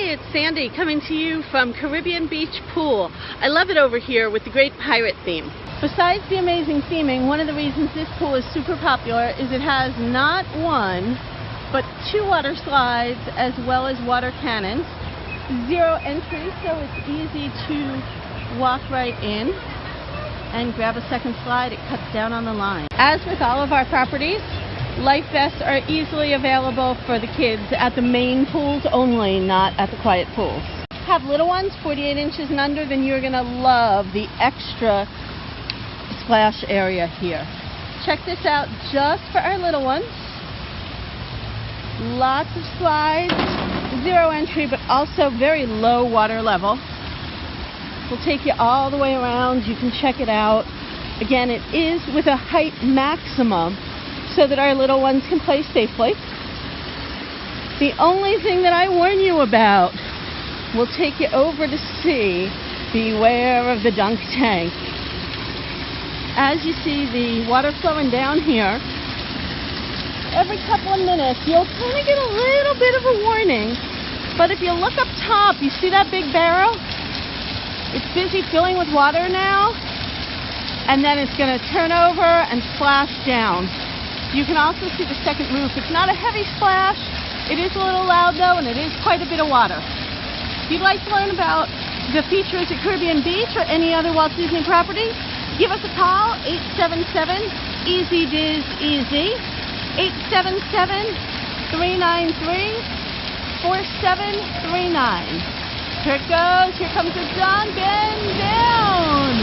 it's Sandy coming to you from Caribbean Beach Pool. I love it over here with the great pirate theme. Besides the amazing theming, one of the reasons this pool is super popular is it has not one, but 2 water slides as well as water cannons. 0 entry, so it's easy to walk right in and grab a second slide. It cuts down on the line. As with all of our properties, life vests are easily available for the kids at the main pools only, not at the quiet pools. Have little ones, 48 inches and under, then you're gonna love the extra splash area here. Check this out just for our little ones. Lots of slides, 0 entry, but also very low water level. We'll take you all the way around. You can check it out. Again, it is with a height maximum so that our little ones can play safely. The only thing that I warn you about, we'll take you over to see, beware of the dunk tank. As you see the water flowing down here, every couple of minutes you'll kind of get a little bit of a warning. But if you look up top, you see that big barrel? It's busy filling with water now, and then it's going to turn over and splash down. You can also see the second roof. It's not a heavy splash. It is a little loud though, and it is quite a bit of water. If you'd like to learn about the features at Caribbean Beach or any other Walt Disney property, give us a call, 877-EASY-DIZ-EASY, 877-393-4739. Here it goes. Here comes the John. Bend down.